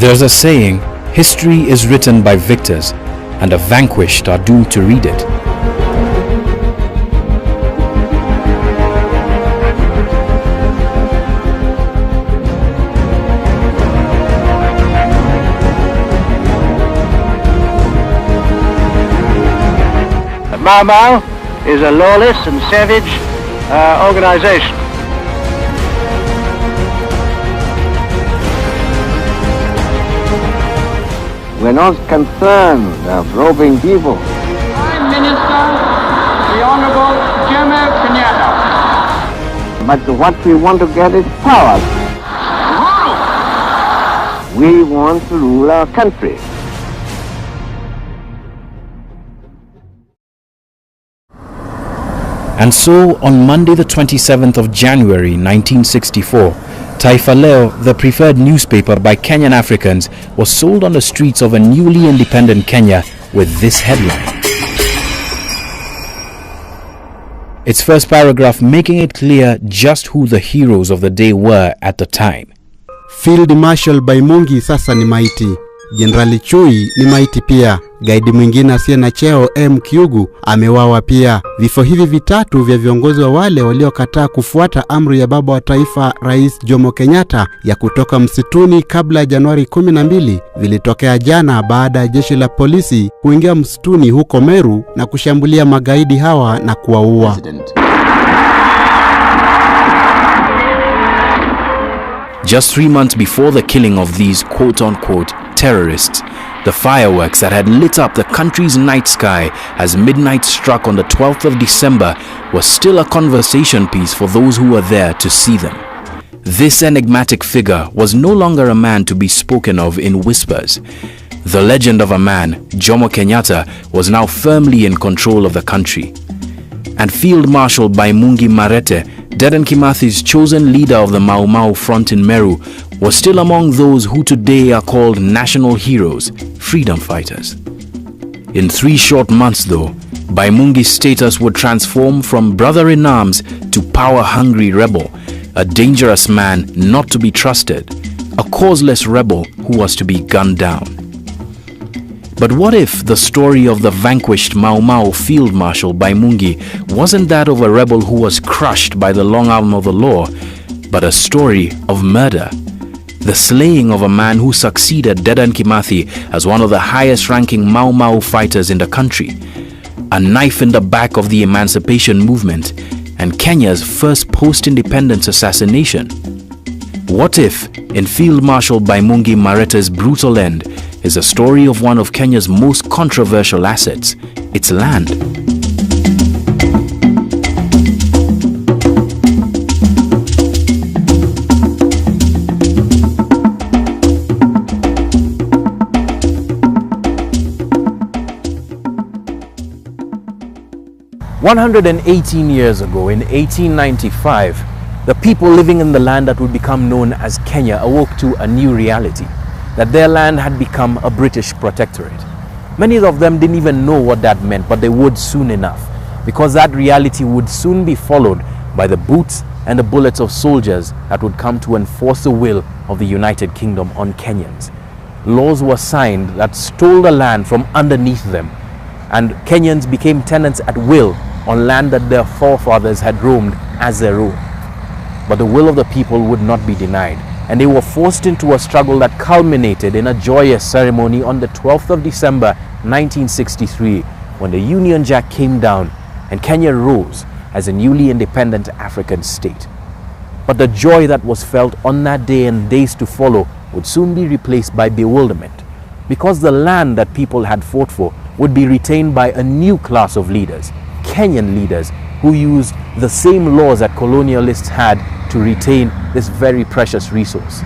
There's a saying, history is written by victors, and the vanquished are doomed to read it. Mau Mau is a lawless and savage organization. We're not concerned of robbing people. Prime Minister, the Honorable Jomo Kenyatta. But what we want to get is power. Rule! We want to rule our country. And so, on Monday the 27th of January 1964, Taifa Leo, the preferred newspaper by Kenyan Africans, was sold on the streets of a newly independent Kenya with this headline. Its first paragraph making it clear just who the heroes of the day were at the time. Field Marshal Baimungi sasa ni maiti. Jenerali Chui ni maiti pia. Gaidi mwingine asiye na cheo Kiugu amewawa pia. Vifo hivi vitatu vya viongozi wa wale waliokataa kufuata amri ya baba wa taifa Rais Jomo Kenyatta ya kutoka msituni kabla ya Januari 12 vilitokea jana baada ya jeshi la polisi kuingia msituni huko Meru na kushambulia magaidi hawa na kuwaua. Just 3 months before the killing of these quote-unquote terrorists, the fireworks that had lit up the country's night sky as midnight struck on the 12th of December was still a conversation piece for those who were there to see them. This enigmatic figure was no longer a man to be spoken of in whispers. The legend of a man, Jomo Kenyatta, was now firmly in control of the country. And Field Marshal Baimungi M'Marete, Dedan Kimathi's chosen leader of the Mau Mau front in Meru, was still among those who today are called national heroes, freedom fighters. In 3 short months though, Baimungi's status would transform from brother-in-arms to power-hungry rebel, a dangerous man not to be trusted, a causeless rebel who was to be gunned down. But what if the story of the vanquished Mau Mau Field Marshal Baimungi wasn't that of a rebel who was crushed by the long arm of the law, but a story of murder? The slaying of a man who succeeded Dedan Kimathi as one of the highest-ranking Mau Mau fighters in the country. A knife in the back of the emancipation movement and Kenya's first post-independence assassination. What if, in Field Marshal Baimungi M'Marete's brutal end, is a story of one of Kenya's most controversial assets, its land? "118 years ago, in 1895, the people living in the land that would become known as Kenya awoke to a new reality, that their land had become a British protectorate. Many of them didn't even know what that meant, but they would soon enough, because that reality would soon be followed by the boots and the bullets of soldiers that would come to enforce the will of the United Kingdom on Kenyans. Laws were signed that stole the land from underneath them, and Kenyans became tenants at will on land that their forefathers had roamed as their own. But the will of the people would not be denied, and they were forced into a struggle that culminated in a joyous ceremony on the 12th of December 1963, when the Union Jack came down and Kenya rose as a newly independent African state. But the joy that was felt on that day and days to follow would soon be replaced by bewilderment, because the land that people had fought for would be retained by a new class of leaders, Kenyan leaders, who used the same laws that colonialists had to retain this very precious resource.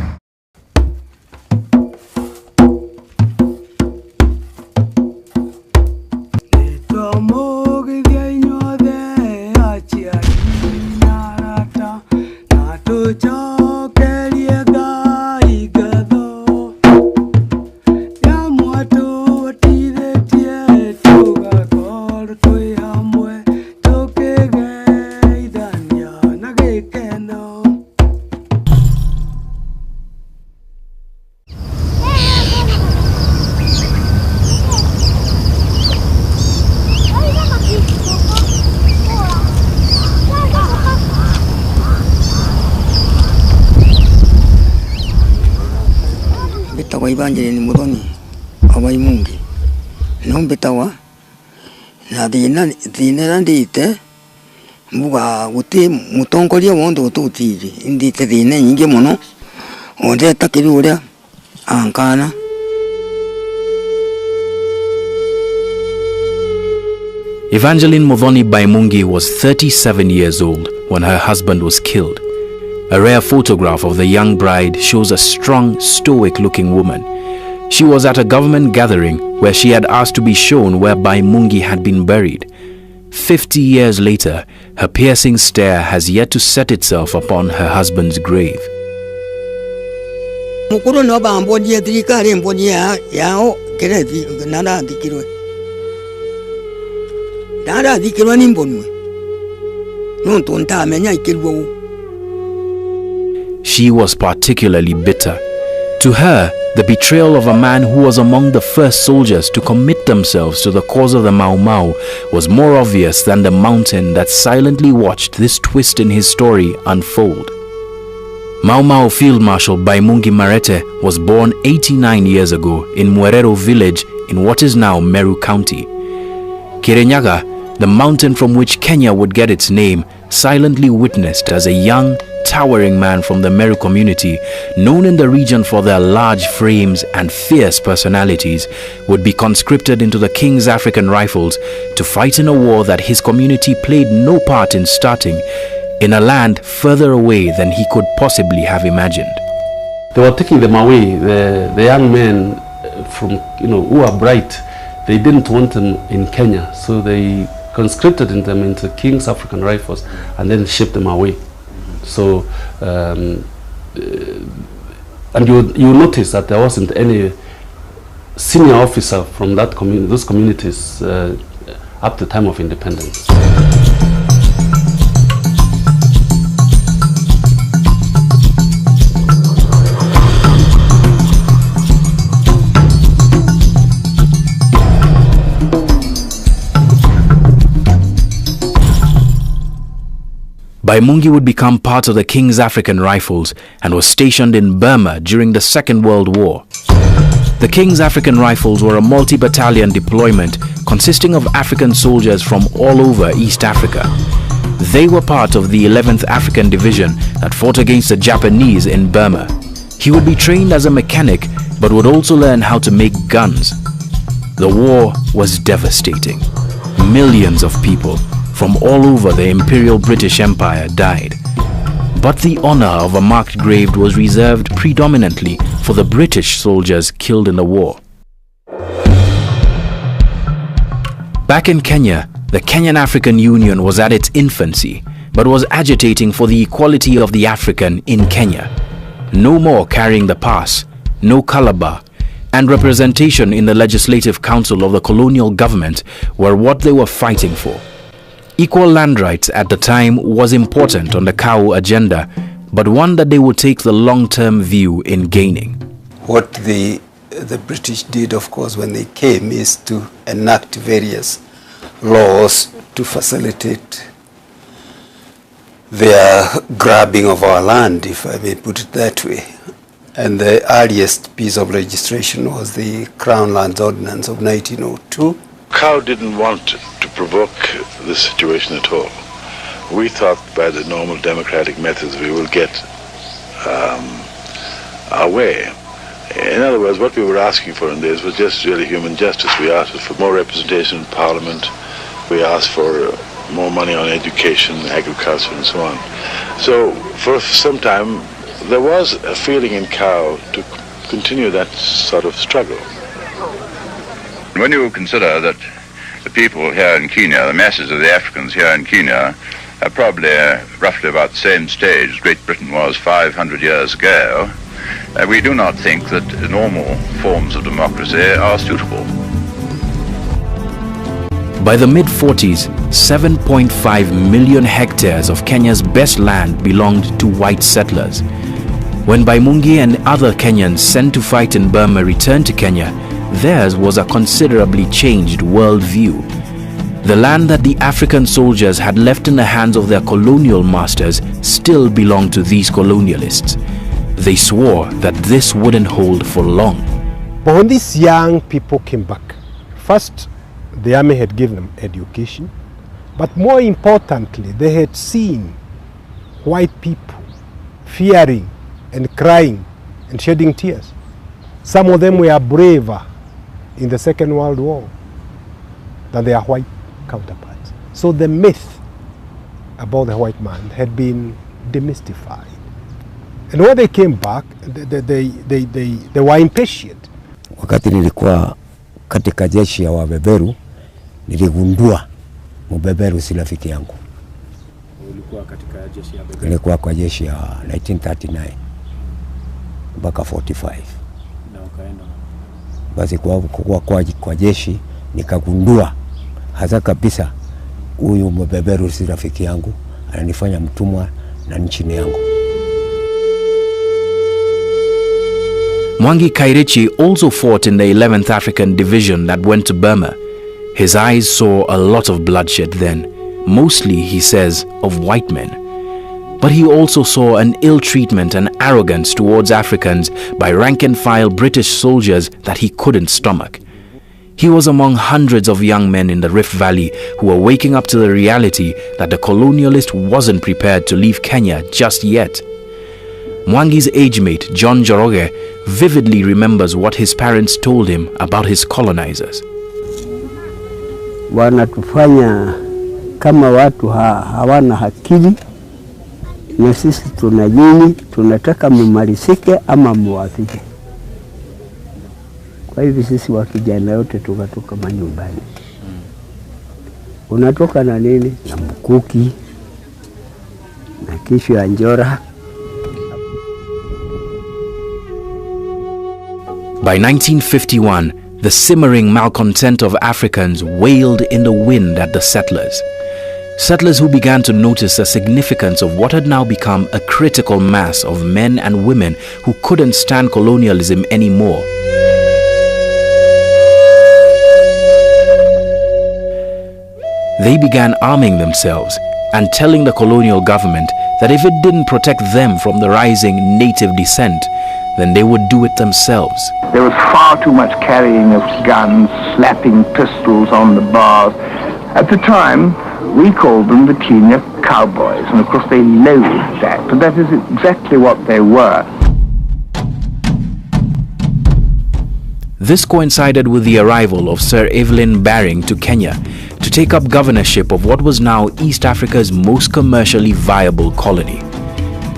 betawa Evangeline Baimungi no betawa na dina ndite muga guti mutongoria wondo tutiri indite dina nyingi muno onde takiri uria ankana. Evangeline M'Marete Baimungi was 37 years old when her husband was killed. A rare photograph of the young bride shows a strong, stoic-looking woman. She was at a government gathering where she had asked to be shown where Baimungi had been buried. 50 years later, her piercing stare has yet to set itself upon her husband's grave. She was particularly bitter. To her, the betrayal of a man who was among the first soldiers to commit themselves to the cause of the Mau Mau was more obvious than the mountain that silently watched this twist in his story unfold. Mau Mau Field Marshal Baimungi M'Marete was born 89 years ago in Mwereeru village in what is now Meru County. Kirinyaga, the mountain from which Kenya would get its name, silently witnessed as a young, towering man from the Meru community, known in the region for their large frames and fierce personalities, would be conscripted into the King's African Rifles to fight in a war that his community played no part in starting, in a land further away than he could possibly have imagined. They were taking them away, the young men from, who are bright. They didn't want them in Kenya, so they conscripted them into King's African Rifles and then shipped them away. So, and you notice that there wasn't any senior officer from those communities up to the time of independence. Baimungi would become part of the King's African Rifles and was stationed in Burma during the Second World War. The King's African Rifles were a multi-battalion deployment consisting of African soldiers from all over East Africa. They were part of the 11th African Division that fought against the Japanese in Burma. He would be trained as a mechanic but would also learn how to make guns. The war was devastating. Millions of people from all over the Imperial British Empire died. But the honor of a marked grave was reserved predominantly for the British soldiers killed in the war. Back in Kenya, the Kenyan African Union was at its infancy, but was agitating for the equality of the African in Kenya. No more carrying the pass, no calabar, and representation in the Legislative Council of the colonial government were what they were fighting for. Equal land rights at the time was important on the Kau agenda, but one that they would take the long-term view in gaining. What the British did, of course, when they came is to enact various laws to facilitate their grabbing of our land, if I may put it that way. And the earliest piece of legislation was the Crown Lands Ordinance of 1902. Kau didn't want to provoke this situation at all. We thought by the normal democratic methods we will get our way. In other words, what we were asking for in this was just really human justice. We asked for more representation in Parliament. We asked for more money on education, agriculture, and so on. So for some time there was a feeling in Kau to continue that sort of struggle. When you consider that the people here in Kenya, the masses of the Africans here in Kenya, are probably roughly about the same stage as Great Britain was 500 years ago, we do not think that normal forms of democracy are suitable. By the mid-40s, 7.5 million hectares of Kenya's best land belonged to white settlers. When Baimungi and other Kenyans sent to fight in Burma returned to Kenya, theirs was a considerably changed worldview. The land that the African soldiers had left in the hands of their colonial masters still belonged to these colonialists. They swore that this wouldn't hold for long. But when these young people came back, first the army had given them education, but more importantly, they had seen white people fearing and crying and shedding tears. Some of them were braver in the Second World War than their white counterparts. So the myth about the white man had been demystified. And when they came back, they were impatient. Wakati nilikuwa katika jeshi ya wabeberu, niligundua mbeberu si rafiki yangu. Ulikuwa katika jeshi ya beberu? Nilikuwa kwa jeshi ya 1939 mpaka 45. Na ukaenda? Basi kwa jeshi nikagundua hasa kabisa huyu mbeberu si rafiki yangu, ananifanya mtumwa na nchini yangu. Mwangi Kairichi also fought in the 11th African Division that went to Burma. His eyes saw a lot of bloodshed then, mostly, he says, of white men. But he also saw an ill treatment and arrogance towards Africans by rank-and-file British soldiers that he couldn't stomach. He was among hundreds of young men in the Rift Valley who were waking up to the reality that the colonialist wasn't prepared to leave Kenya just yet. Mwangi's age mate, John Njoroge, vividly remembers what his parents told him about his colonizers. Wanatufanya kama watu hawana akili, na sisi tuna nini, tunataka mumalizike ama muwafike. Kwa hivyo sisi wakijana yote tukatoka manyumbani. Unatoka na nini? Na mkuki, na kishu ya njora. By 1951, the simmering malcontent of Africans wailed in the wind at the settlers. Settlers who began to notice the significance of what had now become a critical mass of men and women who couldn't stand colonialism anymore. They began arming themselves and telling the colonial government that if it didn't protect them from the rising native descent, then they would do it themselves. There was far too much carrying of guns, slapping pistols on the bars. At the time, we called them the Kenya cowboys, and of course they loathed that, but that is exactly what they were. This coincided with the arrival of Sir Evelyn Baring to Kenya to take up governorship of what was now East Africa's most commercially viable colony.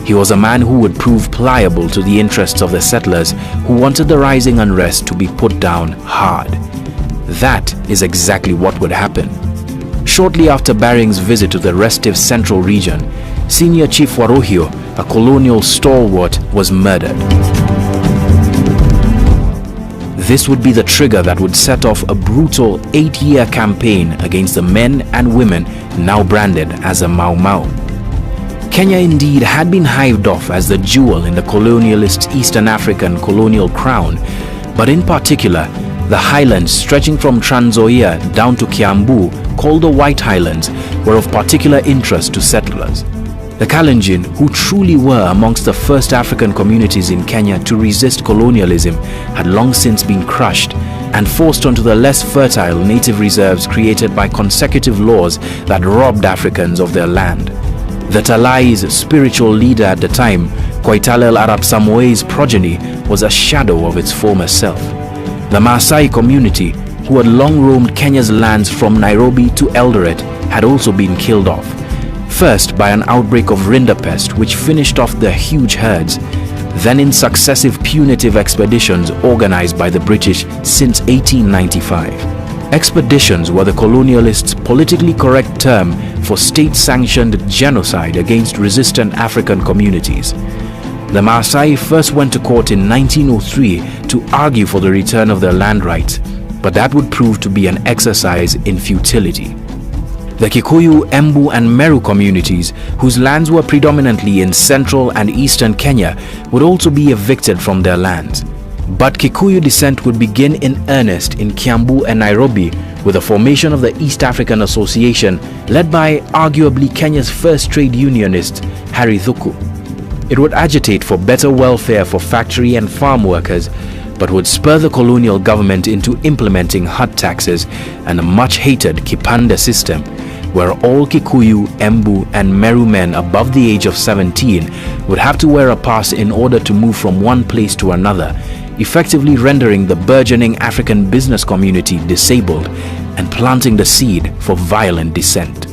He was a man who would prove pliable to the interests of the settlers who wanted the rising unrest to be put down hard. That is exactly what would happen. Shortly after Baring's visit to the restive central region, Senior Chief Warohio, a colonial stalwart, was murdered. This would be the trigger that would set off a brutal 8-year campaign against the men and women now branded as a Mau Mau. Kenya indeed had been hived off as the jewel in the colonialist Eastern African colonial crown, but in particular, the highlands stretching from Trans Nzoia down to Kiambu, called the White Highlands, were of particular interest to settlers. The Kalenjin, who truly were amongst the first African communities in Kenya to resist colonialism, had long since been crushed and forced onto the less fertile native reserves created by consecutive laws that robbed Africans of their land. The Talai's spiritual leader at the time, Koitalel Arap Samoei's progeny, was a shadow of its former self. The Maasai community, who had long roamed Kenya's lands from Nairobi to Eldoret, had also been killed off. First by an outbreak of rinderpest which finished off their huge herds, then in successive punitive expeditions organized by the British since 1895. Expeditions were the colonialists' politically correct term for state-sanctioned genocide against resistant African communities. The Maasai first went to court in 1903 to argue for the return of their land rights, but that would prove to be an exercise in futility. The Kikuyu, Embu and Meru communities, whose lands were predominantly in central and eastern Kenya, would also be evicted from their lands. But Kikuyu descent would begin in earnest in Kiambu and Nairobi with the formation of the East African Association, led by arguably Kenya's first trade unionist, Harry Thuku. It would agitate for better welfare for factory and farm workers, but would spur the colonial government into implementing hut taxes and a much-hated kipande system, where all Kikuyu, Embu and Meru men above the age of 17 would have to wear a pass in order to move from one place to another, effectively rendering the burgeoning African business community disabled and planting the seed for violent dissent.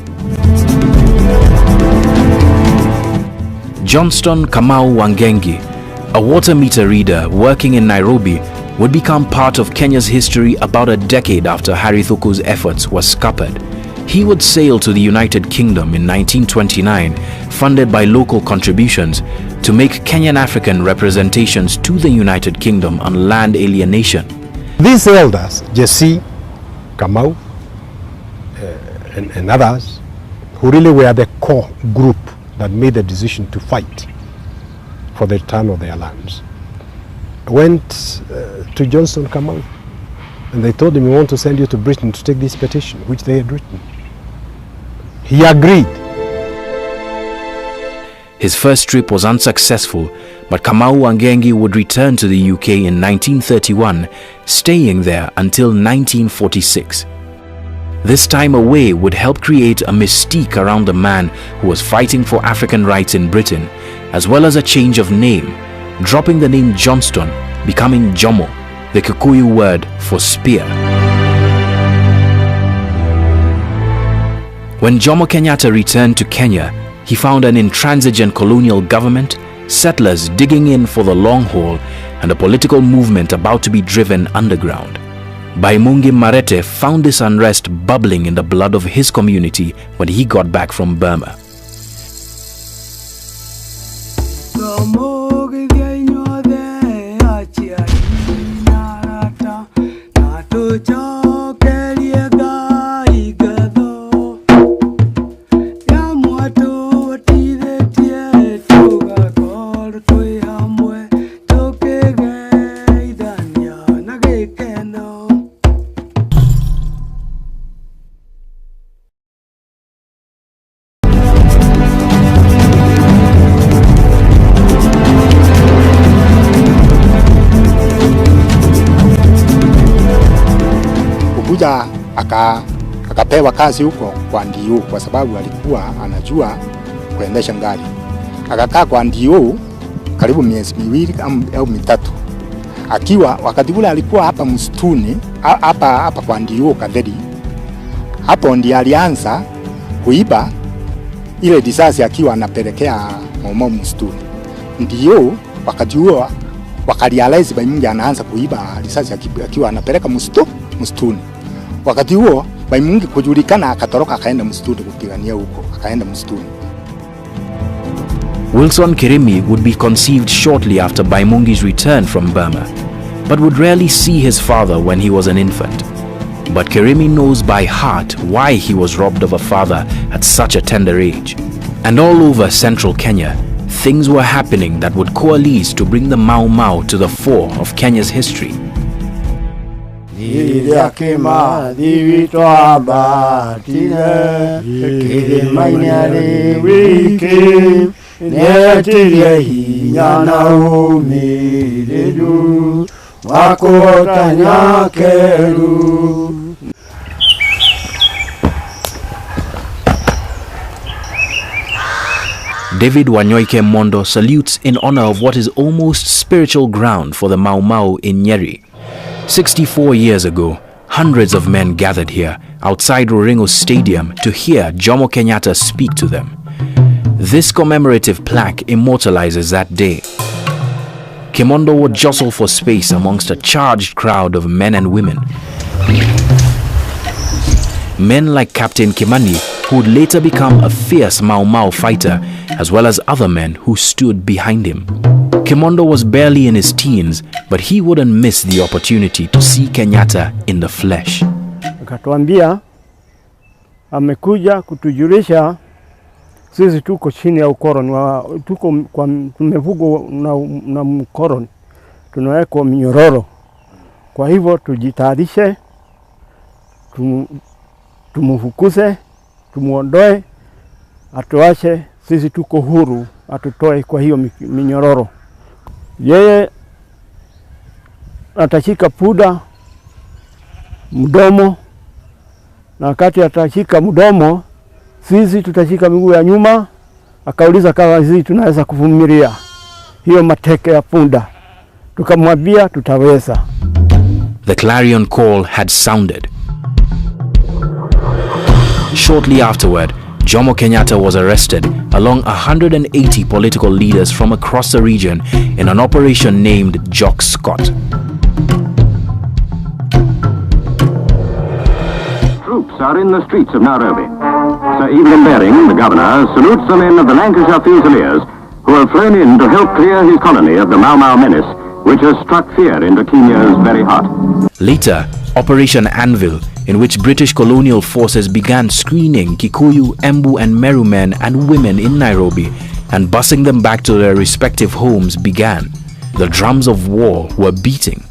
Johnston Kamau Wangengi, a water meter reader working in Nairobi, would become part of Kenya's history about a decade after Harry Thuku's efforts were scuppered. He would sail to the United Kingdom in 1929, funded by local contributions, to make Kenyan African representations to the United Kingdom on land alienation. These elders, Jesse, Kamau, and others, who really were the core group that made the decision to fight for the return of their lands, went to Johnston Kamau, and they told him, we want to send you to Britain to take this petition, which they had written. He agreed. His first trip was unsuccessful, but Kamau Wangengi would return to the UK in 1931, staying there until 1946. This time away would help create a mystique around the man who was fighting for African rights in Britain, as well as a change of name, dropping the name Johnston, becoming Jomo, the Kikuyu word for spear. When Jomo Kenyatta returned to Kenya, he found an intransigent colonial government, settlers digging in for the long haul, and a political movement about to be driven underground. Baimungi M'Marete found this unrest bubbling in the blood of his community when he got back from Burma. Akapewa kazi huko kwa NDO kwa sababu alikuwa anajua kuendesha gari. Akakaa kwa NDO karibu miezi miwili au mitatu. Akiwa wakati ule alikuwa hapa msituni, hapa kwa NDO Katheri. Hapo ndiye alianza kuiba ile risasi akiwa anapelekea mama msituni. Ndio wakati huo wakarealize Baimungi anaanza kuiba risasi akiwa anapeleka msituni. Wakati huo Baimungi kujulikana akatoroka akaenda msituni kupigania huko, akaenda msituni. Wilson Kirimi would be conceived shortly after Baimungi's return from Burma, but would rarely see his father when he was an infant. But Kirimi knows by heart why he was robbed of a father at such a tender age. And all over central Kenya, things were happening that would coalesce to bring the Mau Mau to the fore of Kenya's history. David Wanyoike Mondo salutes in honor of what is almost spiritual ground for the Mau Mau in Nyeri. 64 years ago, hundreds of men gathered here outside Ruringo Stadium to hear Jomo Kenyatta speak to them. This commemorative plaque immortalizes that day. Kimondo would jostle for space amongst a charged crowd of men and women. Men like Captain Kimani, who would later become a fierce Mau Mau fighter, as well as other men who stood behind him. Kimondo was barely in his teens, but he wouldn't miss the opportunity to see Kenyatta in the flesh. Akatuambia amekuja kutujulisha sisi tuko chini ya ukoloni, tuko tumevugwa na mkoloni, tunawekwa minyororo. Kwa hivyo tujitayarishe, tumufukuze, tumuondoe, atuache sisi tuko huru, atutoe kwa hiyo minyororo. Yeye atashika puda mdomo, na wakati atashika mdomo, sisi tutashika miguu ya nyuma. Akauliza kama sisi tunaweza kuvumilia hiyo mateke ya punda. Tukamwambia tutaweza. The clarion call had sounded. Shortly afterward, Jomo Kenyatta was arrested along 180 political leaders from across the region in an operation named Jock Scott. Troops are in the streets of Nairobi. Sir Evelyn Baring, the governor, salutes the men of the Lancashire Fusiliers who have flown in to help clear his colony of the Mau Mau menace, which has struck fear into Kenya's very heart. Later, Operation Anvil, in which British colonial forces began screening Kikuyu, Embu and Meru men and women in Nairobi and busing them back to their respective homes, began. The drums of war were beating.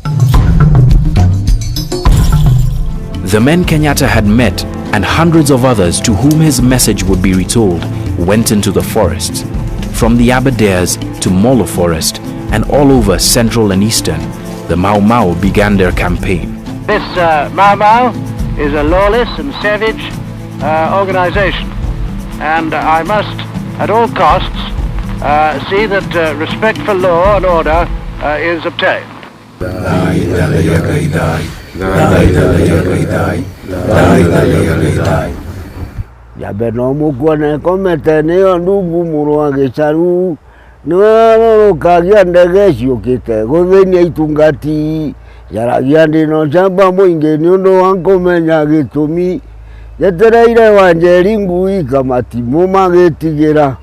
The men Kenyatta had met and hundreds of others to whom his message would be retold went into the forests. From the Aberdares to Molo Forest and all over Central and Eastern, the Mau Mau began their campaign. This Mau Mau is a lawless and savage organization, and I must at all costs see that respect for law and order is obtained. Jabeno mukwane komete niyo ndugu murwa gicaru niwe kagia ndege ciukite guthenia itungati yaragia ndino chamba muingi ni undu wa kumenya gitumi yetereire wanjeri ngui kamati mumagitigira.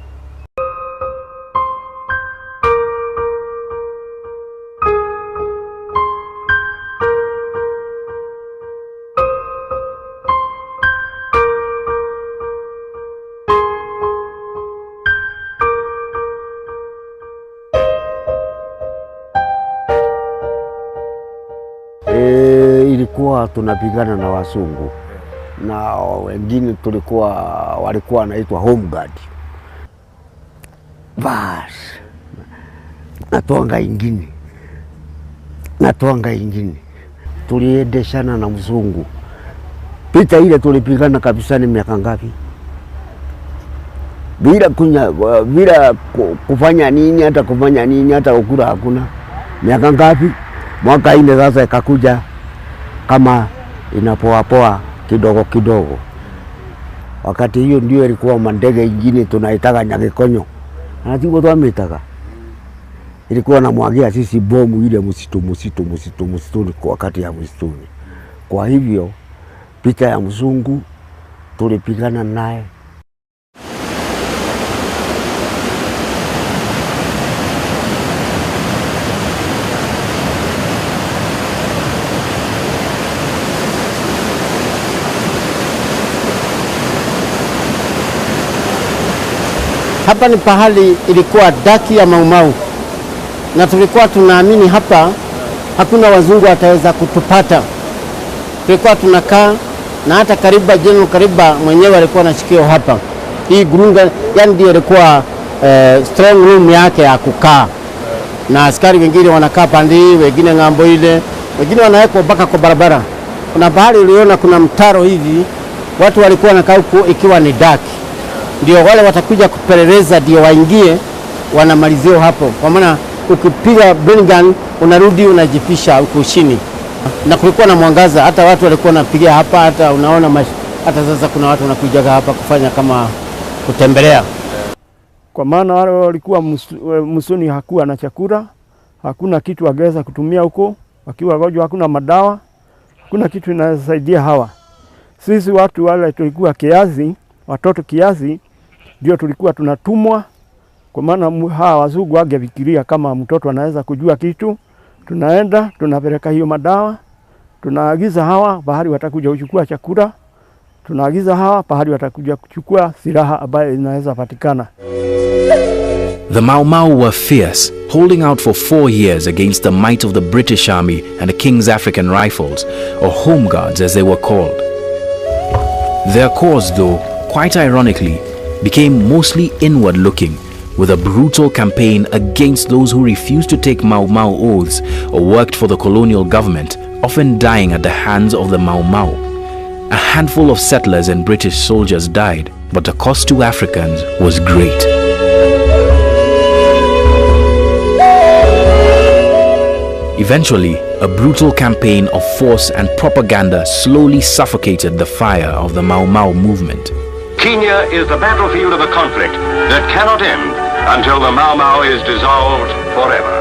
Ilikuwa tunapigana na wasungu na wengine walikuwa wanaitwa home guard. Bas natwanga ingine tuliendeshana na mzungu. Pita ile tulipigana kabisa ni miaka ngapi? Bila kufanya nini hata ukura hakuna. Miaka ngapi? Mwaka ine sasa ikakuja kama inapoa kidogo kidogo. Wakati hiyo ndio ilikuwa mandege ingine tunaitaka nyagikonyo. Anatigo tuametaka. Ilikuwa namwagia sisi bomu ile msituni kwa wakati ya msituni. Kwa hivyo pita ya mzungu tulipigana naye. Hapa ni pahali ilikuwa daki ya Mau Mau, na tulikuwa tunaamini hapa hakuna wazungu wataweza kutupata. Tulikuwa tunakaa na hata General Kariba mwenyewe alikuwa anashikio hapa. Hii grunga yani ndio ilikuwa strong room yake ya kukaa, na askari wengine wanakaa pande hii, wengine ngambo ile, wengine wanawekwa mpaka kwa barabara. Kuna bahari uliona kuna mtaro hivi, watu walikuwa wanakaa huko ikiwa ni daki. Ndio wale watakuja kupeleleza ndio waingie wanamalizio hapo. Kwa maana ukipiga gun unarudi unajifisha huko chini. Na kulikuwa na mwangaza, hata watu walikuwa wanapiga hapa, hata unaona hata sasa kuna watu wanakuja hapa kufanya kama kutembelea. Kwa maana wale walikuwa musuni hakuwa na chakula, hakuna kitu wangeweza kutumia huko, wakiwa wagonjwa hakuna madawa, hakuna kitu inasaidia hawa. Sisi watu wale tulikuwa kiasi, watoto kiasi, ndio tulikuwa tunatumwa, kwa maana hawa wazungu wangefikiria kama mtoto anaweza kujua kitu. Tunaenda tunapeleka hiyo madawa, tunaagiza hawa bahari watakuja kuchukua chakula, tunaagiza hawa bahari watakuja kuchukua silaha ambayo inaweza patikana. The Mau Mau were fierce, holding out for 4 years against the might of the British Army and the King's African Rifles, or Home Guards as they were called. Their course, though, quite ironically, became mostly inward-looking, with a brutal campaign against those who refused to take Mau Mau oaths or worked for the colonial government, often dying at the hands of the Mau Mau. A handful of settlers and British soldiers died, but the cost to Africans was great. Eventually, a brutal campaign of force and propaganda slowly suffocated the fire of the Mau Mau movement. Kenya is the battlefield of a conflict that cannot end until the Mau Mau is dissolved forever.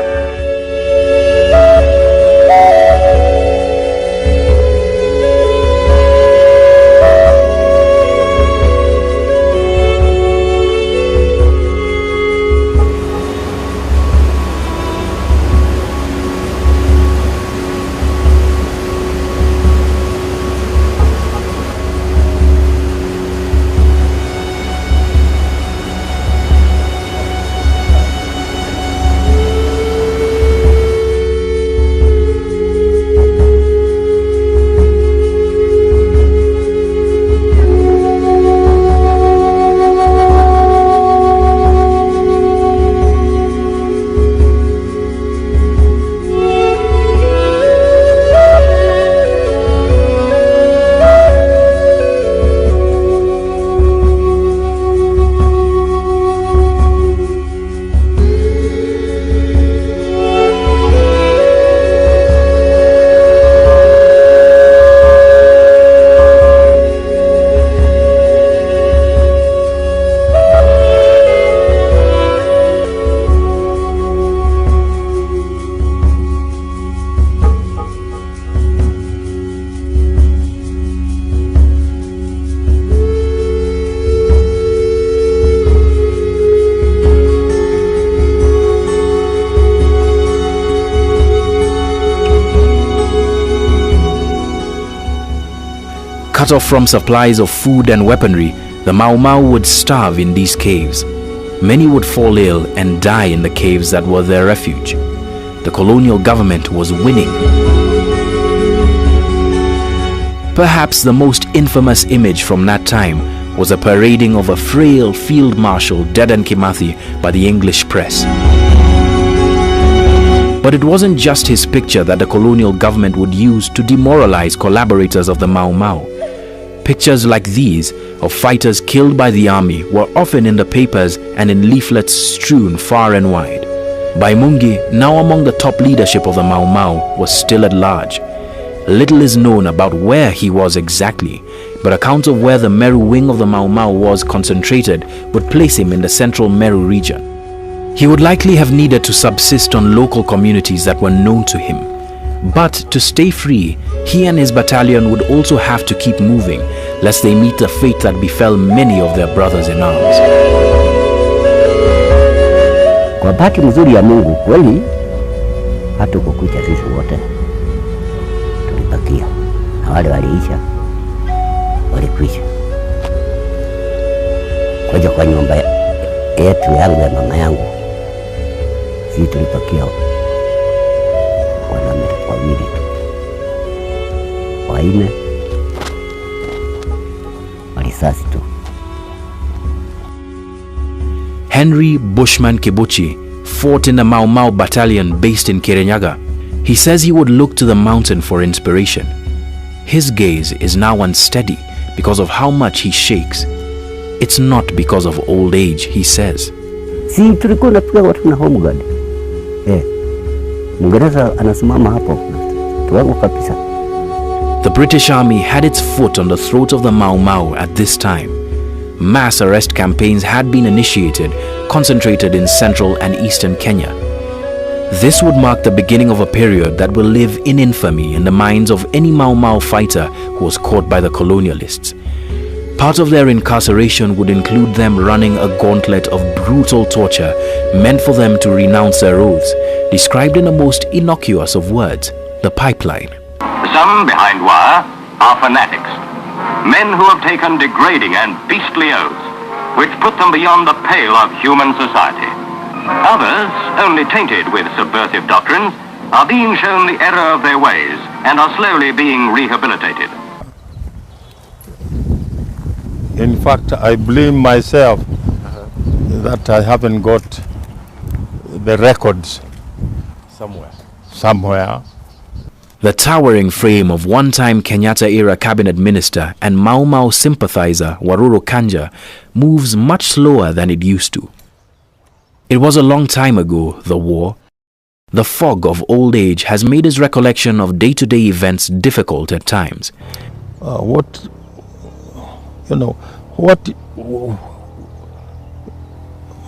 Cut off from supplies of food and weaponry, the Mau Mau would starve in these caves. Many would fall ill and die in the caves that were their refuge. The colonial government was winning. Perhaps the most infamous image from that time was a parading of a frail Field Marshal Dedan Kimathi by the English press. But it wasn't just his picture that the colonial government would use to demoralize collaborators of the Mau Mau. Pictures like these of fighters killed by the army were often in the papers and in leaflets strewn far and wide. Baimungi, now among the top leadership of the Mau Mau, was still at large. Little is known about where he was exactly, but accounts of where the Meru wing of the Mau Mau was concentrated would place him in the central Meru region. He would likely have needed to subsist on local communities that were known to him. But to stay free, he and his battalion would also have to keep moving, lest they meet the fate that befell many of their brothers in arms. Kwa bahati mzuri ya Mungu kweli hatukukucha sisi wote, tulibakia na wale waliisha walikwisha. Kuja kwa nyumba yetu yangu ya mama yangu, sisi tulibakia wawili tu, waine walisasi tu. Henry Bushman Kibuchi fought in the Mau Mau battalion based in Kirinyaga. He says he would look to the mountain for inspiration. His gaze is now unsteady because of how much he shakes. It's not because of old age, he says. Si tulikuwa napiga watu na home guard. Mwingereza anasimama hapo. Tuwangu kabisa. The British Army had its foot on the throat of the Mau Mau at this time. Mass arrest campaigns had been initiated, concentrated in central and eastern Kenya. This would mark the beginning of a period that will live in infamy in the minds of any Mau Mau fighter who was caught by the colonialists. Part of their incarceration would include them running a gauntlet of brutal torture meant for them to renounce their oaths, described in the most innocuous of words, the pipeline. Some behind wire are fanatics, men who have taken degrading and beastly oaths, which put them beyond the pale of human society. Others, only tainted with subversive doctrines, are being shown the error of their ways and are slowly being rehabilitated. In fact, I blame myself that I haven't got the records somewhere. The towering frame of one-time Kenyatta-era cabinet minister and Mau Mau sympathizer Waruru Kanja moves much slower than it used to. It was a long time ago, the war. The fog of old age has made his recollection of day-to-day events difficult at times.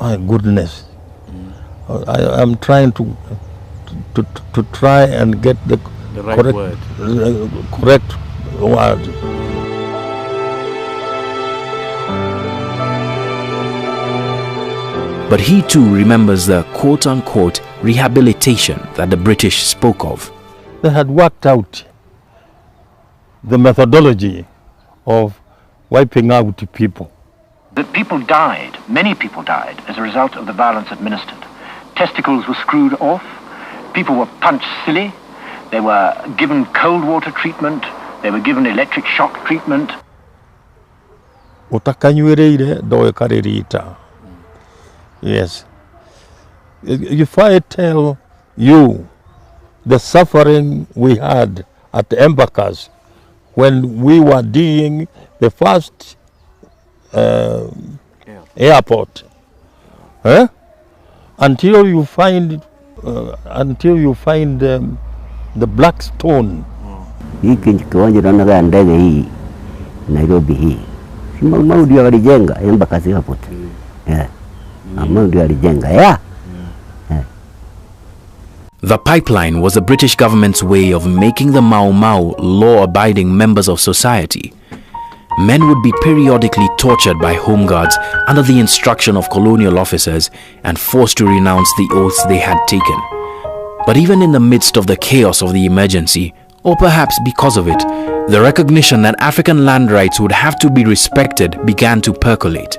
My goodness. I'm trying to try and get the right correct word. But he too remembers the quote-unquote rehabilitation that the British spoke of. They had worked out the methodology of wiping out people. That people died, many people died, as a result of the violence administered. Testicles were screwed off, people were punched silly, they were given cold water treatment, they were given electric shock treatment. Yes. If I tell you the suffering we had at Embakas when we were doing the first airport, until you find the black stone. Hiki kiwanja tunaona ndege hii Nairobi hii. Si Mau ndio alijenga Embakas airport. Mau ndio alijenga. The pipeline was the British government's way of making the Mau Mau law-abiding members of society. Men would be periodically tortured by home guards under the instruction of colonial officers and forced to renounce the oaths they had taken. But even in the midst of the chaos of the emergency, or perhaps because of it, the recognition that African land rights would have to be respected began to percolate.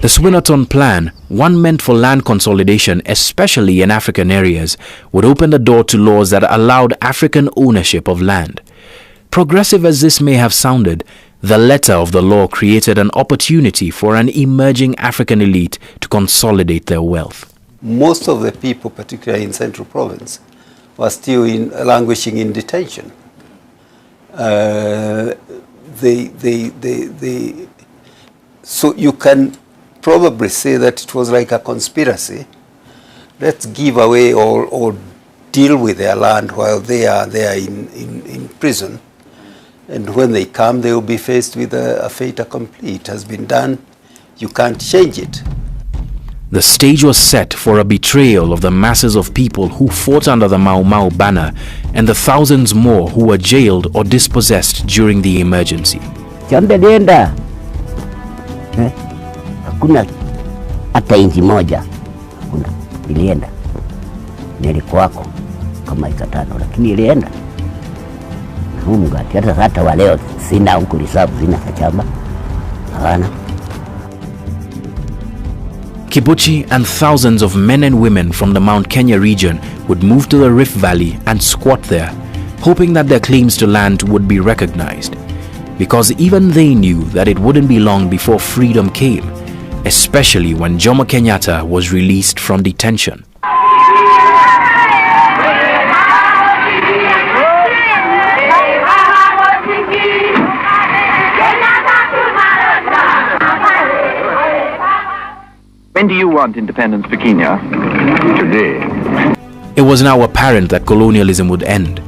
The Swinnerton Plan, one meant for land consolidation, especially in African areas, would open the door to laws that allowed African ownership of land. Progressive as this may have sounded, the letter of the law created an opportunity for an emerging African elite to consolidate their wealth. Most of the people, particularly in Central Province, were still languishing in detention. So you can probably say that it was like a conspiracy. Let's give away or deal with their land while they are in prison. And when they come, they will be faced with a fait accompli. It has been done. You can't change it. The stage was set for a betrayal of the masses of people who fought under the Mau Mau banner and the thousands more who were jailed or dispossessed during the emergency. Hakuna hata inchi moja, hakuna, ilienda. Nilikuwako kama ikatano, lakini ilienda. Mungu hata waleo sina huku lisabu, sina kachamba, hawana. Kibuchi and thousands of men and women from the Mount Kenya region would move to the Rift Valley and squat there, hoping that their claims to land would be recognized. Because even they knew that it wouldn't be long before freedom came, especially when Jomo Kenyatta was released from detention. When do you want independence for Kenya? Today. It was now apparent that colonialism would end.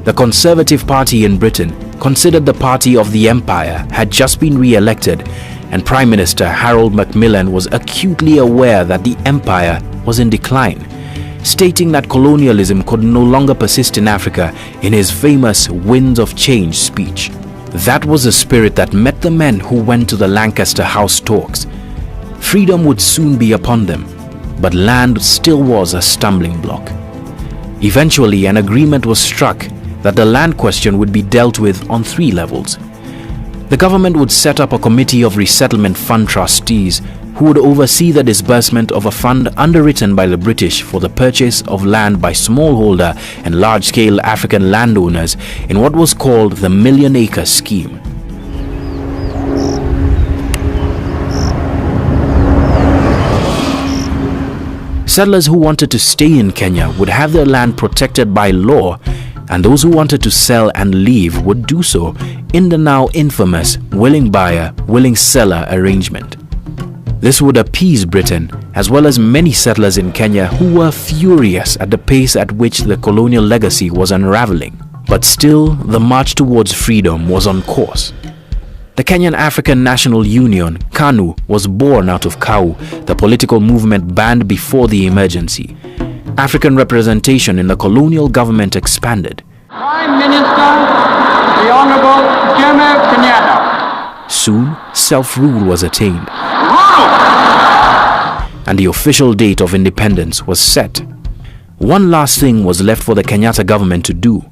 The Conservative Party in Britain, considered the party of the empire, had just been re-elected, and Prime Minister Harold Macmillan was acutely aware that the empire was in decline, stating that colonialism could no longer persist in Africa in his famous Winds of Change speech. That was the spirit that met the men who went to the Lancaster House talks. Freedom would soon be upon them, but land still was a stumbling block. Eventually, an agreement was struck that the land question would be dealt with on 3 levels. The government would set up a committee of resettlement fund trustees who would oversee the disbursement of a fund underwritten by the British for the purchase of land by smallholder and large-scale African landowners in what was called the Million Acre Scheme. settlers who wanted to stay in Kenya would have their land protected by law, and those who wanted to sell and leave would do so in the now infamous willing buyer, willing seller arrangement. This would appease Britain, as well as many settlers in Kenya who were furious at the pace at which the colonial legacy was unraveling. But still, the march towards freedom was on course. The Kenyan African National Union, KANU, was born out of KAU, the political movement banned before the emergency. African representation in the colonial government expanded. Prime Minister, the Honorable Jomo Kenyatta. Soon, self-rule was attained, and the official date of independence was set. One last thing was left for the Kenyatta government to do: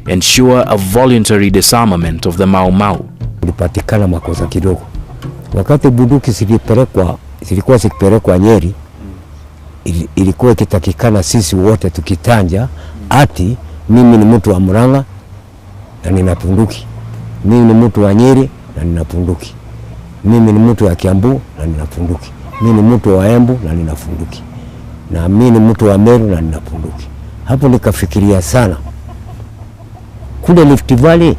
ensure a voluntary disarmament of the Mau Mau. Ulipatikana makosa kidogo. Wakati bunduki zilikuwa zikipelekwa Nyeri, ilikuwa ikitakikana sisi wote tukitanja ati mimi ni mtu wa Murang'a na nina bunduki. Mimi ni mtu wa Nyeri na nina bunduki. Mimi ni mtu wa Kiambu na nina bunduki. Mimi ni mtu wa Embu na nina bunduki. Na mimi ni mtu wa Meru na nina bunduki. Hapo nikafikiria sana. Kule Rift Valley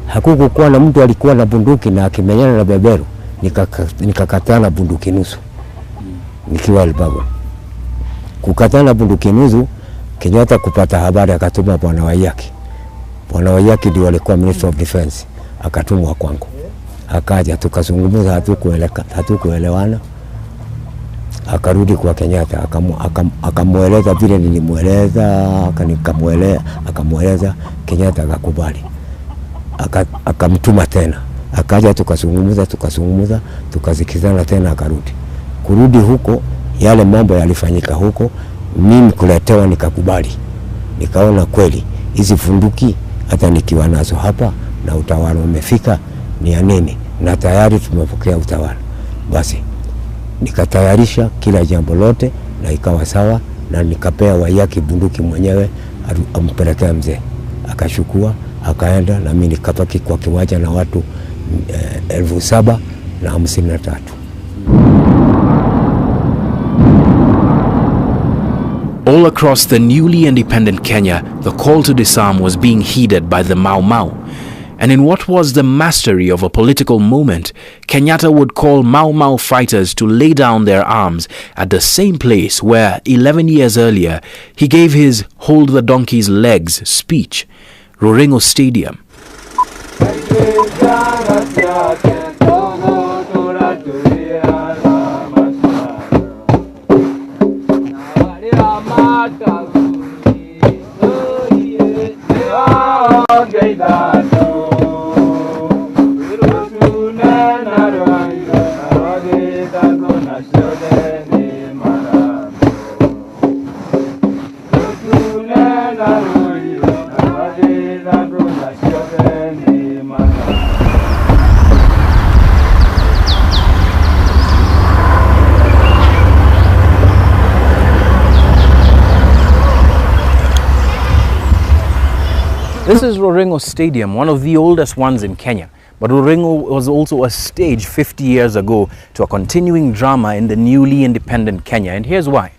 hakukuwa na mtu alikuwa na bunduki na akimenyana na beberu. Nikakataa na bunduki nusu. Nikiwa Elbago. Kukataa na bunduki nusu, Kenyatta kupata habari akatuma Bwana Waiyaki. Bwana Waiyaki ndiye alikuwa Minister of Defense. Akatumwa kwangu. Akaja tukazungumza, hatukuelewana. Akarudi kwa Kenyatta, akamueleza vile nilimueleza, akamueleza, Kenyatta akakubali. Akamtuma tena. Akaja tukazungumza, tukazikizana tena akarudi. Kurudi huko, yale mambo yalifanyika huko, mimi kuletewa nikakubali. Nikaona kweli hizi bunduki hata nikiwa nazo hapa na utawala umefika ni ya nini, na tayari tumepokea utawala. Basi nikatayarisha kila jambo lote na ikawa sawa, na nikapea Waiyaki bunduki mwenyewe ampelekea mzee. Akachukua akaenda, na mimi nikapaki kwa kiwanja na watu 7,053. All across the newly independent Kenya, the call to disarm was being heeded by the Mau Mau. And in what was the mastery of a political moment, Kenyatta would call Mau Mau fighters to lay down their arms at the same place where 11 years earlier he gave his "Hold the Donkey's Legs" speech, Roringo Stadium. This is Roringo Stadium, one of the oldest ones in Kenya. But Roringo was also a stage 50 years ago to a continuing drama in the newly independent Kenya. And here's why.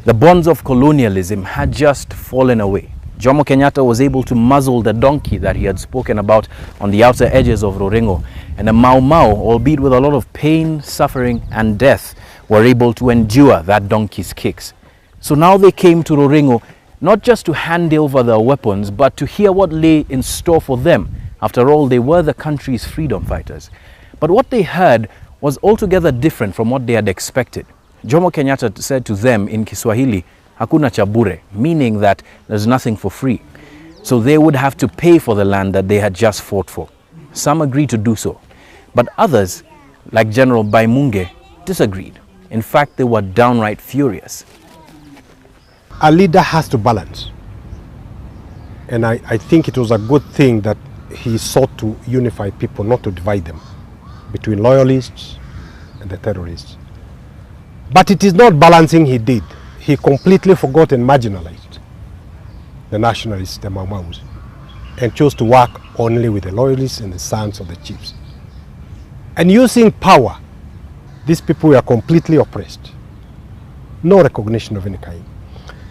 The bonds of colonialism had just fallen away. Jomo Kenyatta was able to muzzle the donkey that he had spoken about on the outer edges of Roringo. And the Mau Mau, albeit with a lot of pain, suffering and death, were able to endure that donkey's kicks. So now they came to Roringo not just to hand over their weapons, but to hear what lay in store for them. After all, they were the country's freedom fighters. But what they heard was altogether different from what they had expected. Jomo Kenyatta said to them in Kiswahili, "Hakuna cha bure," meaning that there's nothing for free. So they would have to pay for the land that they had just fought for. Some agreed to do so, but others, like General Baimungi, disagreed. In fact, they were downright furious. A leader has to balance. And I think it was a good thing that he sought to unify people, not to divide them between loyalists and the terrorists. But it is not balancing he did. He completely forgot and marginalized the nationalists, the Mau Maus, and chose to work only with the loyalists and the sons of the chiefs. And using power, these people were completely oppressed. no recognition of any kind.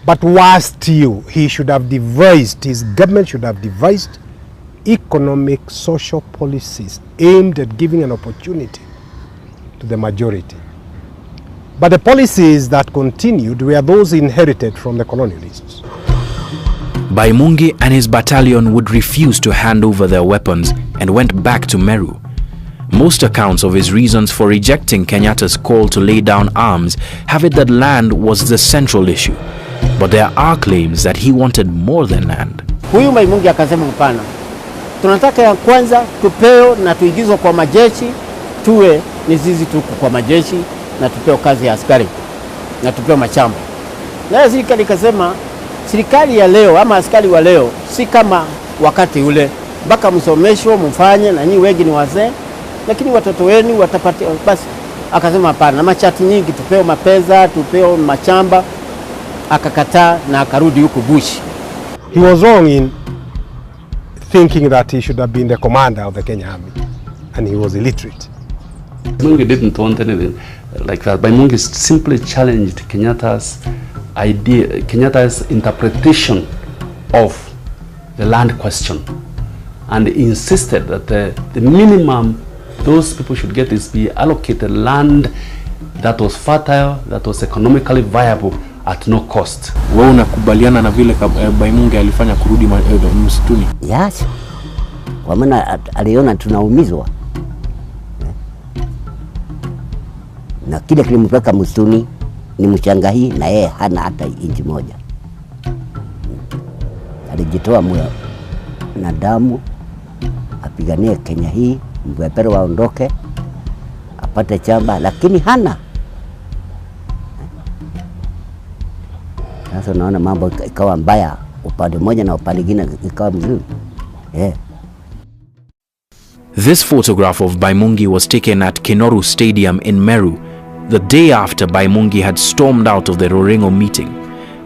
But worse still, he should have devised, his government should have devised economic, social policies aimed at giving an opportunity to the majority. But the policies that continued were those inherited from the colonialists. Baimungi and his battalion would refuse to hand over their weapons and went back to Meru. Most accounts of his reasons for rejecting Kenyatta's call to lay down arms have it that land was the central issue. But there are claims that he wanted more than land. Huyu Baimungi akasema hapana. Tunataka ya kwanza tupeo na tuingizwe kwa majeshi, tuwe ni sisi tuko kwa majeshi na tupeo kazi ya askari na tupeo mashamba. Na serikali ikasema serikali ya leo ama askari wa leo si kama wakati ule, mpaka msomeshwe mfanye na nyinyi wengi ni wazee, lakini watoto wenu watapata. Basi akasema hapana, machati nyingi tupeo mapesa, tupeo mashamba. Akakataa na akarudi huko bush. He was wrong in thinking that he should have been the commander of the Kenya Army, and he was illiterate. Baimungi didn't want anything like that. Baimungi simply challenged Kenyatta's idea, Kenyatta's interpretation of the land question, and insisted that the minimum those people should get is be allocated land that was fertile, that was economically viable at no cost. Wewe unakubaliana na vile Baimungi alifanya kurudi msituni? Yes. Kwa maana aliona tunaumizwa. Na kile kilimpeleka msituni ni mchanga hii, na yeye hana hata inchi moja. Alijitoa moyo na damu apiganie Kenya hii, Mwereeru waondoke, apate chamba, lakini hana. Sasa naona mambo ikawa mbaya upande mmoja na upande mwingine ikawa mzuri. This photograph of Baimungi was taken at Kinoru Stadium in Meru, the day after Baimungi had stormed out of the Roringo meeting.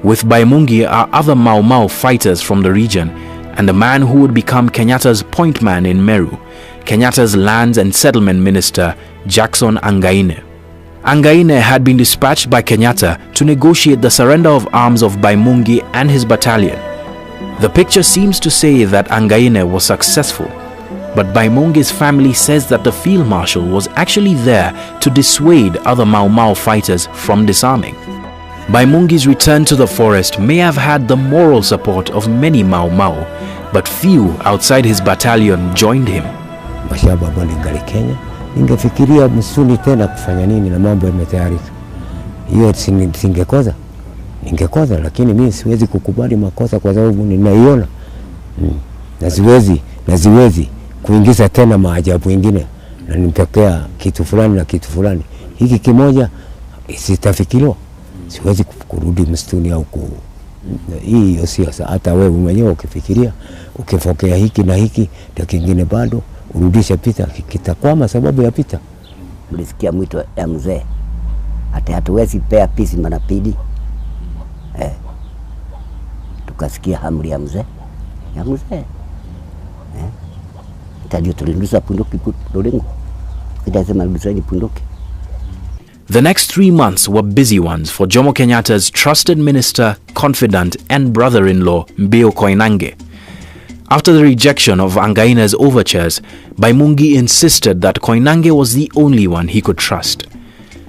With Baimungi are other Mau Mau fighters from the region and the man who would become Kenyatta's point man in Meru, Kenyatta's Lands and Settlement Minister, Jackson Angaine. Angaine had been dispatched by Kenyatta to negotiate the surrender of arms of Baimungi and his battalion. The picture seems to say that Angaine was successful, but Baimungi's family says that the field marshal was actually there to dissuade other Mau Mau fighters from disarming. Baimungi's return to the forest may have had the moral support of many Mau Mau, but few outside his battalion joined him. Kenya, ningefikiria msituni tena kufanya nini na mambo yametayarika. Hiyo singekoza. Ningekoza, lakini mimi siwezi kukubali makosa kwa sababu ninaiona. Na siwezi kuingiza tena maajabu mengine na nimpekea kitu fulani na kitu fulani. Hiki kimoja sitafikiriwa. Siwezi kurudi msituni au hiyo siasa. Hata wewe mwenyewe ukifikiria, ukifokea hiki na hiki, ndio kingine bado urudisha pita, kitakwama sababu ya pita. Mlisikia mwito ya mzee, hata hatuwezi pea pisi manapidi. Tukasikia amri ya mzee. Ndio tulindusa punduki Roringo. Kitasema rudisani punduki. The next 3 months were busy ones for Jomo Kenyatta's trusted minister, confidant and brother-in-law, Mbeo Koinange. After the rejection of Angaine's overtures, Baimungi insisted that Koinange was the only one he could trust.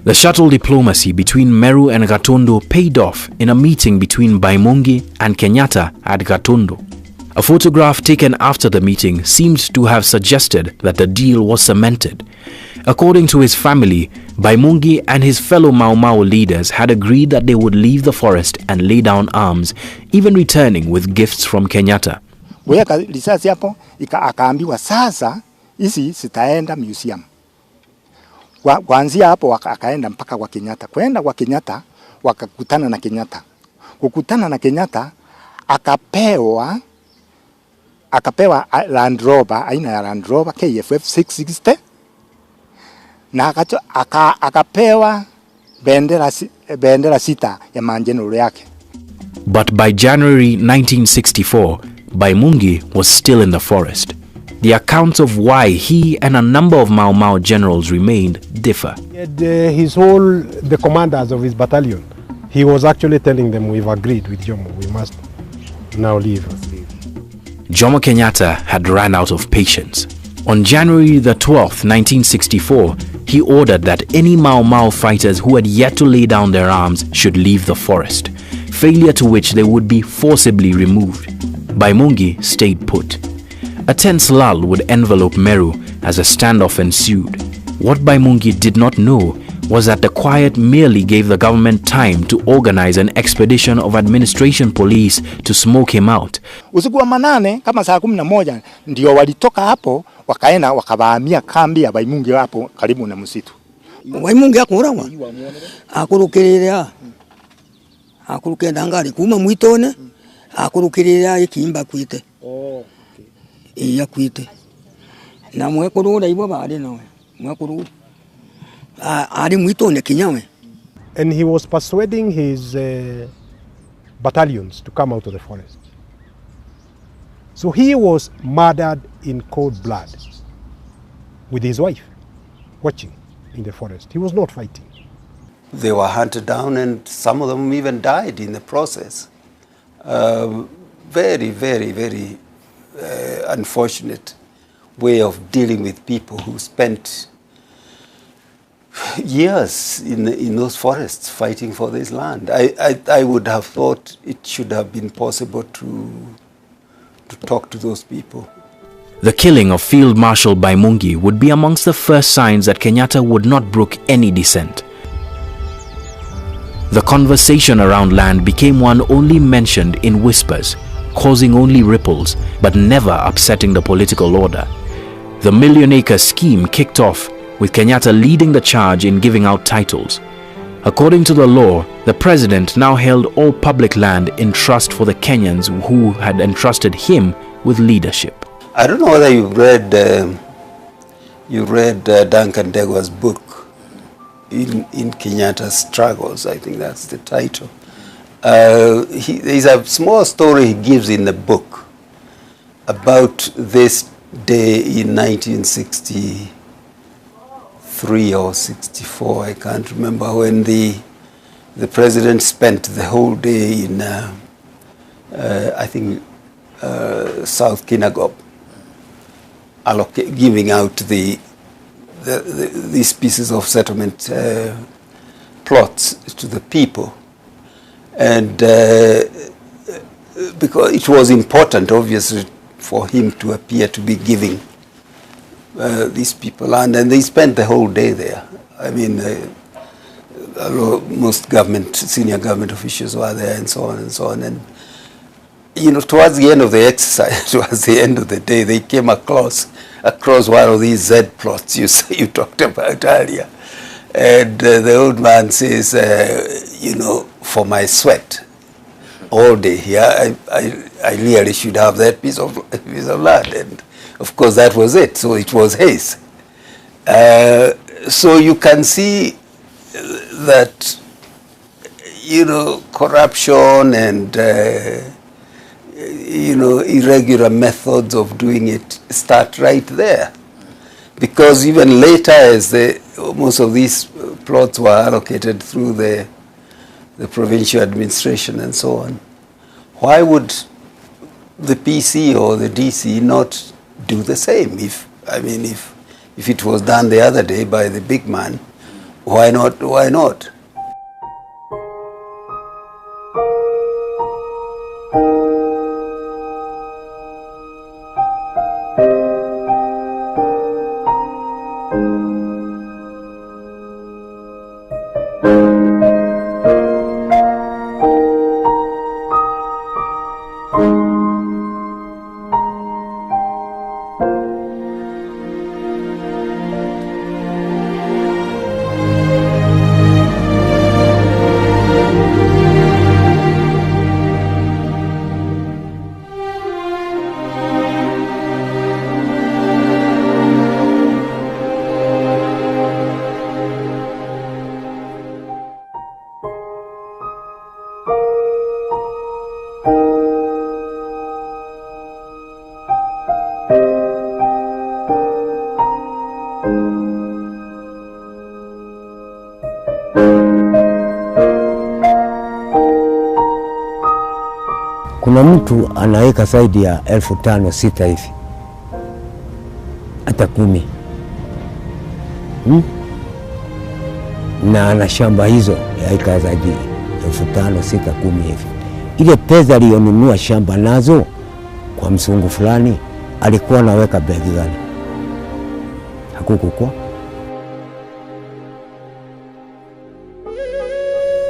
The shuttle diplomacy between Meru and Gatundu paid off in a meeting between Baimungi and Kenyatta at Gatundu. A photograph taken after the meeting seemed to have suggested that the deal was cemented. According to his family, Baimungi and his fellow Mau Mau leaders had agreed that they would leave the forest and lay down arms, even returning with gifts from Kenyatta. Weka risasi hapo, akaambiwa sasa hizi sitaenda museum. Kuanzia hapo akaenda mpaka kwa Kenyatta. Kwenda kwa Kenyatta wakakutana na Kenyatta. Kukutana na Kenyatta akapewa Land Rover, aina ya Land Rover KLFA 660, na akapewa bendera sita ya manjano yake. But by January 1964, Baimungi was still in the forest. The accounts of why he and a number of Mau Mau generals remained differ. The commanders of his battalion He was actually telling them, we've agreed with Jomo, we must now leave. Jomo Kenyatta had run out of patience. On January the 12th, 1964, he ordered that any Mau Mau fighters who had yet to lay down their arms should leave the forest, failure to which they would be forcibly removed. Baimungi stayed put. A tense lull would envelope Meru as a standoff ensued. What Baimungi did not know was that the quiet merely gave the government time to organize an expedition of administration police to smoke him out. Usiku wa manane kama saa 11 ndio walitoka hapo wakaenda wakavahamia kambi ya Baimungi hapo karibu na msitu. Baimungi akurawa akurukirira ngari kuma mwitone akurukirira ikimba kwite. Iya kwite. Na mwekurura ibo bari nawe. Mwekuru ari mwitone kinyawe. And he was persuading his battalions to come out of the forest. So he was murdered in cold blood with his wife watching in the forest. He was not fighting. They were hunted down and some of them even died in the process. Very, very, very unfortunate way of dealing with people who spent years in those forests fighting for this land. I would have thought it should have been possible to talk to those people. The killing of Field Marshal Baimungi would be amongst the first signs that Kenyatta would not brook any dissent. The conversation around land became one only mentioned in whispers, causing only ripples, but never upsetting the political order. The million-acre scheme kicked off, with Kenyatta leading the charge in giving out titles. According to the law, the president now held all public land in trust for the Kenyans who had entrusted him with leadership. I don't know whether you read Duncan Degwa's book, in Kenyatta's Struggles. I think that's the title. There's a small story he gives in the book about this day in 1963 or 64, I can't remember, when the president spent the whole day in, I think, South Kinagop, giving out these pieces of settlement plots to the people. And because it was important, obviously, for him to appear to be giving these people land, and they spent the whole day there. I mean, most senior government officials were there, and so on and so on. And towards the end of the exercise, towards the end of the day, they came across one of these Z plots you talked about earlier, and the old man says, for my sweat all day here, I really should have that piece of land, and of course that was it. So it was his. So you can see that corruption and irregular methods of doing it start right there, because even later, as most of these plots were allocated through the provincial administration and so on, why would the PC or the DC not do the same? If it was done the other day by the big man, why not? Why not? mtu anaweka zaidi ya 5,000-6,000 hivi, hata 10, na ana shamba hizo ya eka zaidi 5,000-6,000, 10 hivi. Ile pesa aliyonunua shamba nazo kwa msungu fulani alikuwa anaweka begi gani? Hakukukua.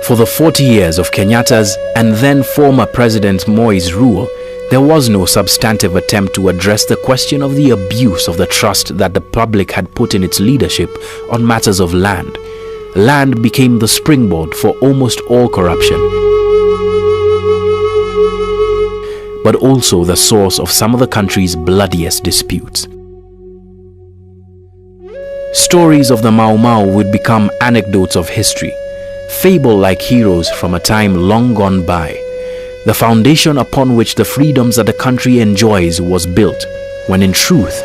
For the 40 years of Kenyatta's and then former President Moi's rule, there was no substantive attempt to address the question of the abuse of the trust that the public had put in its leadership on matters of land. Land became the springboard for almost all corruption, but also the source of some of the country's bloodiest disputes. Stories of the Mau Mau would become anecdotes of history, fable-like heroes from a time long gone by, the foundation upon which the freedoms that the country enjoys was built, when in truth,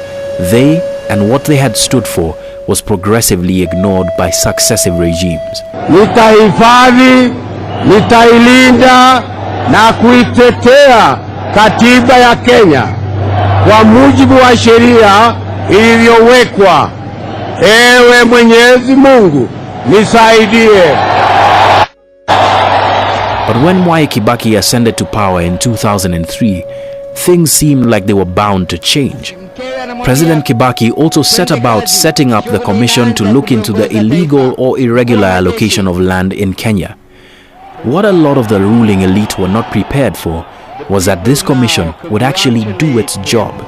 they and what they had stood for was progressively ignored by successive regimes. Nitahifadhi, nitailinda na kuitetea katiba ya Kenya kwa mujibu wa sheria ilivyowekwa. Ewe Mwenyezi Mungu, nisaidie. But when Mwai Kibaki ascended to power in 2003, things seemed like they were bound to change. President Kibaki also set about setting up the commission to look into the illegal or irregular allocation of land in Kenya. What a lot of the ruling elite were not prepared for was that this commission would actually do its job.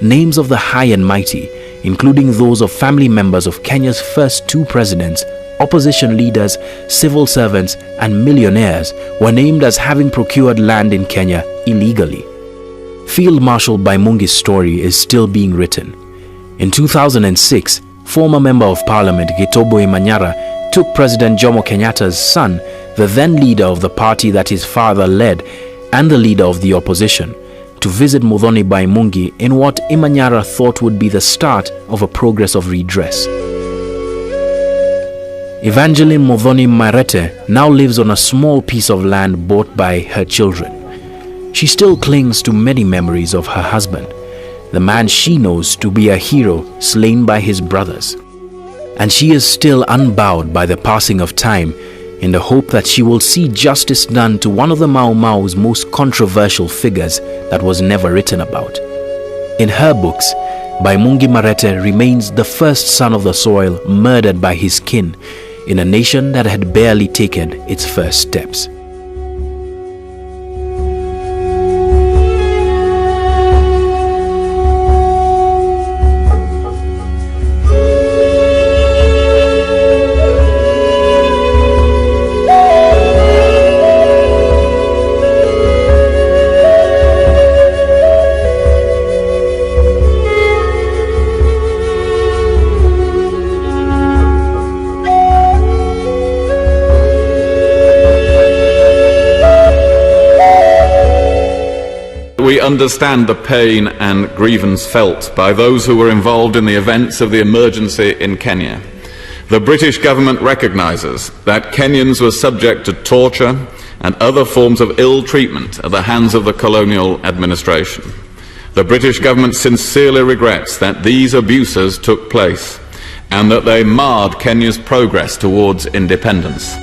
Names of the high and mighty, including those of family members of Kenya's first 2 presidents, opposition leaders, civil servants, and millionaires, were named as having procured land in Kenya illegally. Field Marshal Baimungi's story is still being written. In 2006, former Member of Parliament Gitobo Imanyara took President Jomo Kenyatta's son, the then leader of the party that his father led, and the leader of the opposition, to visit Muthoni Baimungi in what Imanyara thought would be the start of a progress of redress. Evangeline Muthoni M'Marete now lives on a small piece of land bought by her children. She still clings to many memories of her husband, the man she knows to be a hero slain by his brothers. And she is still unbowed by the passing of time, in the hope that she will see justice done to one of the Mau Mau's most controversial figures that was never written about. In her books, Baimungi M'Marete remains the first son of the soil murdered by his kin in a nation that had barely taken its first steps. We understand the pain and grievance felt by those who were involved in the events of the emergency in Kenya. The British government recognises that Kenyans were subject to torture and other forms of ill treatment at the hands of the colonial administration. The British government sincerely regrets that these abuses took place and that they marred Kenya's progress towards independence.